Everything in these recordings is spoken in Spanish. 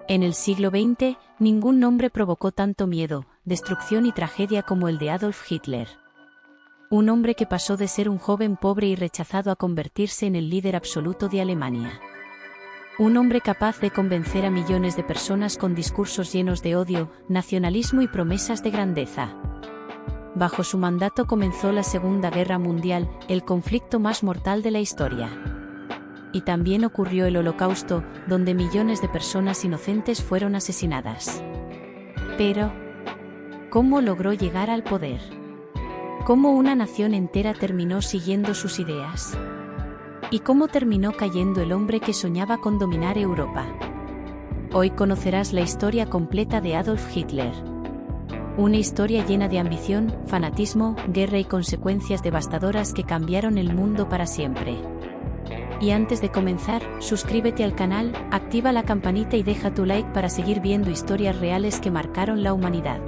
En el siglo XX, ningún nombre provocó tanto miedo, destrucción y tragedia como el de Adolf Hitler. Un hombre que pasó de ser un joven pobre y rechazado a convertirse en el líder absoluto de Alemania. Un hombre capaz de convencer a millones de personas con discursos llenos de odio, nacionalismo y promesas de grandeza. Bajo su mandato comenzó la Segunda Guerra Mundial, el conflicto más mortal de la historia. Y también ocurrió el Holocausto, donde millones de personas inocentes fueron asesinadas. Pero, ¿cómo logró llegar al poder? ¿Cómo una nación entera terminó siguiendo sus ideas? ¿Y cómo terminó cayendo el hombre que soñaba con dominar Europa? Hoy conocerás la historia completa de Adolf Hitler. Una historia llena de ambición, fanatismo, guerra y consecuencias devastadoras que cambiaron el mundo para siempre. Y antes de comenzar, suscríbete al canal, activa la campanita y deja tu like para seguir viendo historias reales que marcaron la humanidad.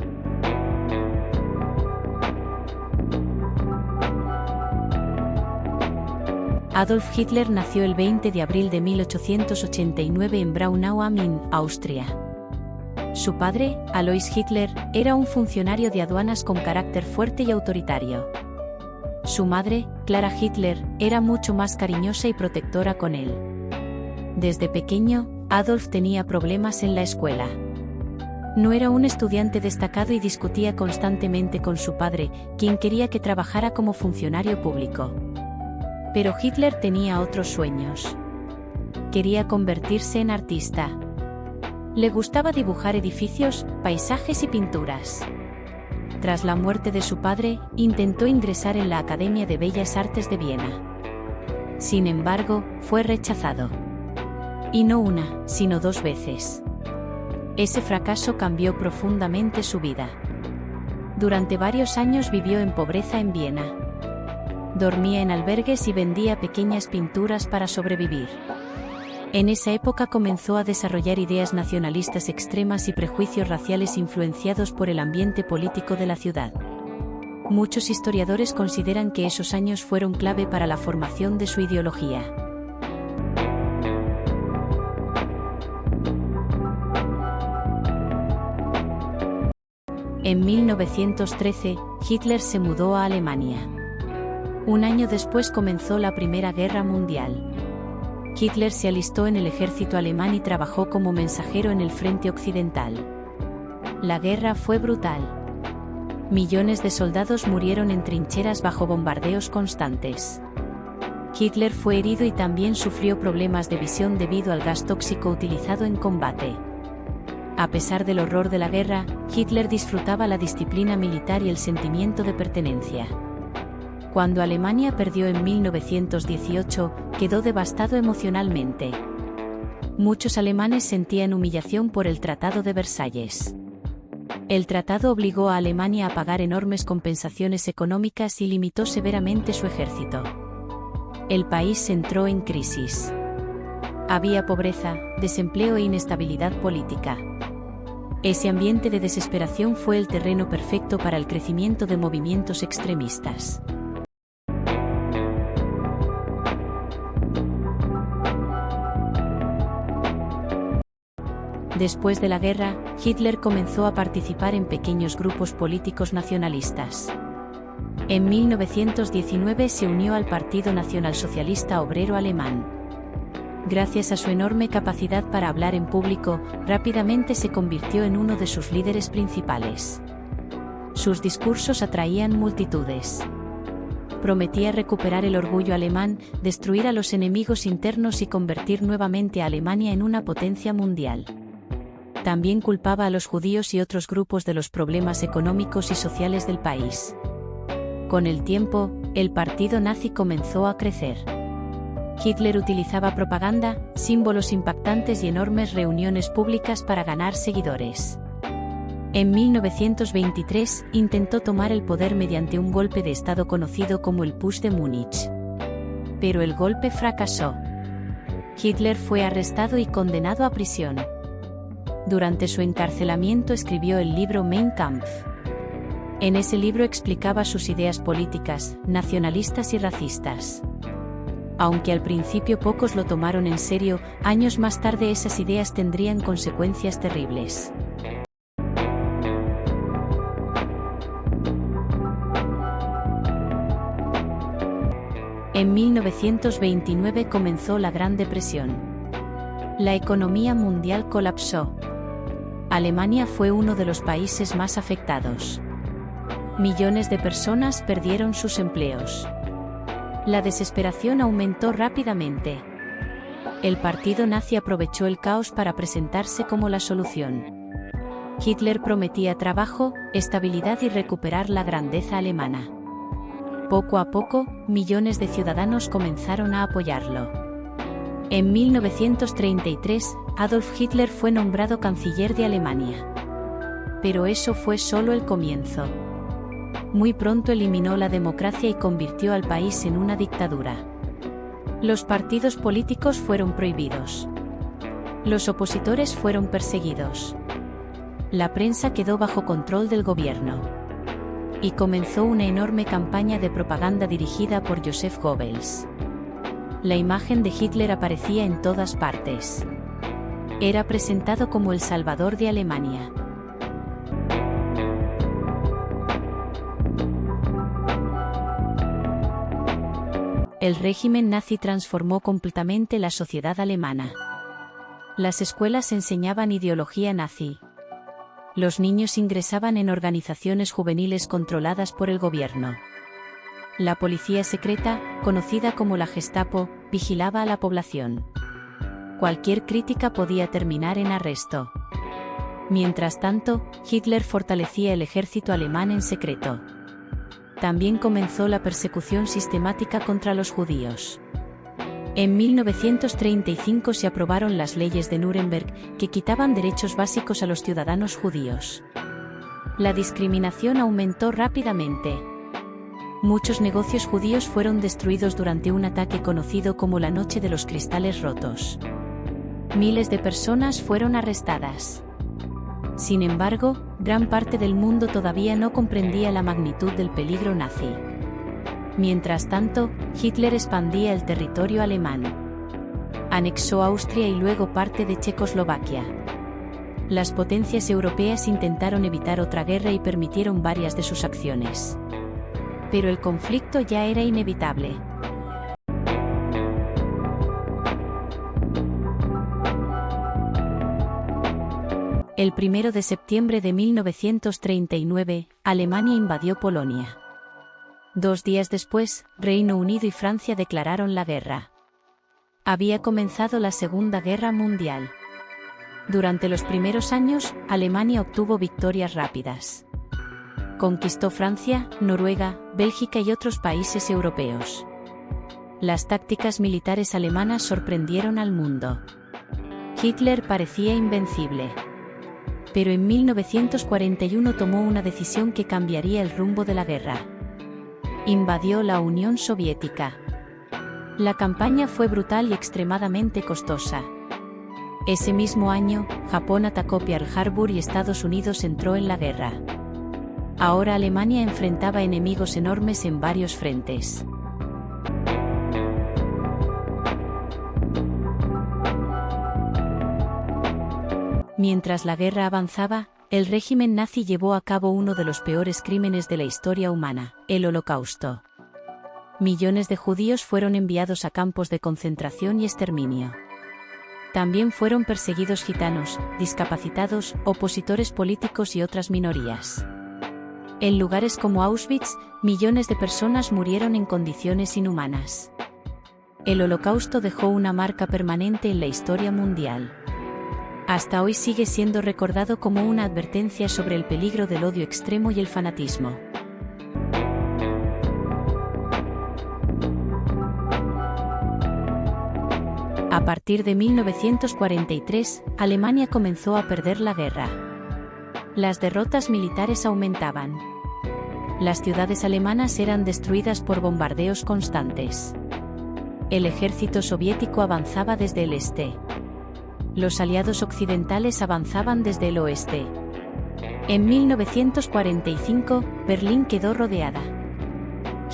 Adolf Hitler nació el 20 de abril de 1889 en Braunau am Inn, Austria. Su padre, Alois Hitler, era un funcionario de aduanas con carácter fuerte y autoritario. Su madre, Clara Hitler, era mucho más cariñosa y protectora con él. Desde pequeño, Adolf tenía problemas en la escuela. No era un estudiante destacado y discutía constantemente con su padre, quien quería que trabajara como funcionario público. Pero Hitler tenía otros sueños. Quería convertirse en artista. Le gustaba dibujar edificios, paisajes y pinturas. Tras la muerte de su padre, intentó ingresar en la Academia de Bellas Artes de Viena. Sin embargo, fue rechazado. Y no una, sino 2 veces. Ese fracaso cambió profundamente su vida. Durante varios años vivió en pobreza en Viena. Dormía en albergues y vendía pequeñas pinturas para sobrevivir. En esa época comenzó a desarrollar ideas nacionalistas extremas y prejuicios raciales influenciados por el ambiente político de la ciudad. Muchos historiadores consideran que esos años fueron clave para la formación de su ideología. En 1913, Hitler se mudó a Alemania. Un año después comenzó la Primera Guerra Mundial. Hitler se alistó en el ejército alemán y trabajó como mensajero en el frente occidental. La guerra fue brutal. Millones de soldados murieron en trincheras bajo bombardeos constantes. Hitler fue herido y también sufrió problemas de visión debido al gas tóxico utilizado en combate. A pesar del horror de la guerra, Hitler disfrutaba la disciplina militar y el sentimiento de pertenencia. Cuando Alemania perdió en 1918, quedó devastado emocionalmente. Muchos alemanes sentían humillación por el Tratado de Versalles. El tratado obligó a Alemania a pagar enormes compensaciones económicas y limitó severamente su ejército. El país entró en crisis. Había pobreza, desempleo e inestabilidad política. Ese ambiente de desesperación fue el terreno perfecto para el crecimiento de movimientos extremistas. Después de la guerra, Hitler comenzó a participar en pequeños grupos políticos nacionalistas. En 1919 se unió al Partido Nacionalsocialista Obrero Alemán. Gracias a su enorme capacidad para hablar en público, rápidamente se convirtió en uno de sus líderes principales. Sus discursos atraían multitudes. Prometía recuperar el orgullo alemán, destruir a los enemigos internos y convertir nuevamente a Alemania en una potencia mundial. También culpaba a los judíos y otros grupos de los problemas económicos y sociales del país. Con el tiempo, el partido nazi comenzó a crecer. Hitler utilizaba propaganda, símbolos impactantes y enormes reuniones públicas para ganar seguidores. En 1923, intentó tomar el poder mediante un golpe de Estado conocido como el Putsch de Múnich. Pero el golpe fracasó. Hitler fue arrestado y condenado a prisión. Durante su encarcelamiento escribió el libro Mein Kampf. En ese libro explicaba sus ideas políticas, nacionalistas y racistas. Aunque al principio pocos lo tomaron en serio, años más tarde esas ideas tendrían consecuencias terribles. En 1929 comenzó la Gran Depresión. La economía mundial colapsó. Alemania fue uno de los países más afectados. Millones de personas perdieron sus empleos. La desesperación aumentó rápidamente. El partido nazi aprovechó el caos para presentarse como la solución. Hitler prometía trabajo, estabilidad y recuperar la grandeza alemana. Poco a poco, millones de ciudadanos comenzaron a apoyarlo. En 1933, Adolf Hitler fue nombrado canciller de Alemania. Pero eso fue solo el comienzo. Muy pronto eliminó la democracia y convirtió al país en una dictadura. Los partidos políticos fueron prohibidos. Los opositores fueron perseguidos. La prensa quedó bajo control del gobierno. Y comenzó una enorme campaña de propaganda dirigida por Joseph Goebbels. La imagen de Hitler aparecía en todas partes. Era presentado como el salvador de Alemania. El régimen nazi transformó completamente la sociedad alemana. Las escuelas enseñaban ideología nazi. Los niños ingresaban en organizaciones juveniles controladas por el gobierno. La policía secreta, conocida como la Gestapo, vigilaba a la población. Cualquier crítica podía terminar en arresto. Mientras tanto, Hitler fortalecía el ejército alemán en secreto. También comenzó la persecución sistemática contra los judíos. En 1935 se aprobaron las leyes de Nuremberg, que quitaban derechos básicos a los ciudadanos judíos. La discriminación aumentó rápidamente. Muchos negocios judíos fueron destruidos durante un ataque conocido como la Noche de los Cristales Rotos. Miles de personas fueron arrestadas. Sin embargo, gran parte del mundo todavía no comprendía la magnitud del peligro nazi. Mientras tanto, Hitler expandía el territorio alemán. Anexó Austria y luego parte de Checoslovaquia. Las potencias europeas intentaron evitar otra guerra y permitieron varias de sus acciones. Pero el conflicto ya era inevitable. El 1 de septiembre de 1939, Alemania invadió Polonia. 2 días después, Reino Unido y Francia declararon la guerra. Había comenzado la Segunda Guerra Mundial. Durante los primeros años, Alemania obtuvo victorias rápidas. Conquistó Francia, Noruega, Bélgica y otros países europeos. Las tácticas militares alemanas sorprendieron al mundo. Hitler parecía invencible. Pero en 1941 tomó una decisión que cambiaría el rumbo de la guerra. Invadió la Unión Soviética. La campaña fue brutal y extremadamente costosa. Ese mismo año, Japón atacó Pearl Harbor y Estados Unidos entró en la guerra. Ahora Alemania enfrentaba enemigos enormes en varios frentes. Mientras la guerra avanzaba, el régimen nazi llevó a cabo uno de los peores crímenes de la historia humana, el Holocausto. Millones de judíos fueron enviados a campos de concentración y exterminio. También fueron perseguidos gitanos, discapacitados, opositores políticos y otras minorías. En lugares como Auschwitz, millones de personas murieron en condiciones inhumanas. El Holocausto dejó una marca permanente en la historia mundial. Hasta hoy sigue siendo recordado como una advertencia sobre el peligro del odio extremo y el fanatismo. A partir de 1943, Alemania comenzó a perder la guerra. Las derrotas militares aumentaban. Las ciudades alemanas eran destruidas por bombardeos constantes. El ejército soviético avanzaba desde el este. Los aliados occidentales avanzaban desde el oeste. En 1945, Berlín quedó rodeada.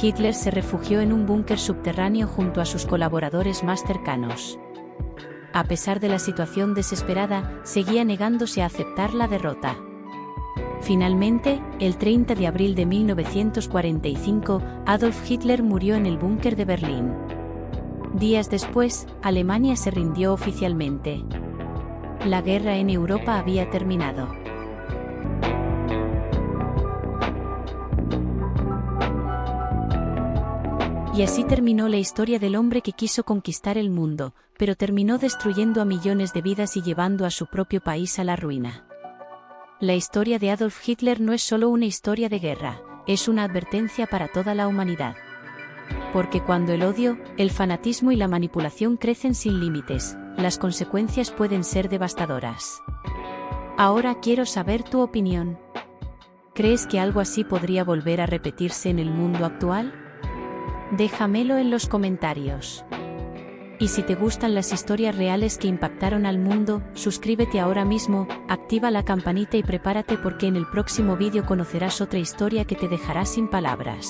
Hitler se refugió en un búnker subterráneo junto a sus colaboradores más cercanos. A pesar de la situación desesperada, seguía negándose a aceptar la derrota. Finalmente, el 30 de abril de 1945, Adolf Hitler murió en el búnker de Berlín. Días después, Alemania se rindió oficialmente. La guerra en Europa había terminado. Y así terminó la historia del hombre que quiso conquistar el mundo, pero terminó destruyendo a millones de vidas y llevando a su propio país a la ruina. La historia de Adolf Hitler no es solo una historia de guerra, es una advertencia para toda la humanidad. Porque cuando el odio, el fanatismo y la manipulación crecen sin límites, las consecuencias pueden ser devastadoras. Ahora quiero saber tu opinión. ¿Crees que algo así podría volver a repetirse en el mundo actual? Déjamelo en los comentarios. Y si te gustan las historias reales que impactaron al mundo, suscríbete ahora mismo, activa la campanita y prepárate porque en el próximo vídeo conocerás otra historia que te dejará sin palabras.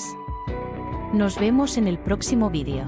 Nos vemos en el próximo vídeo.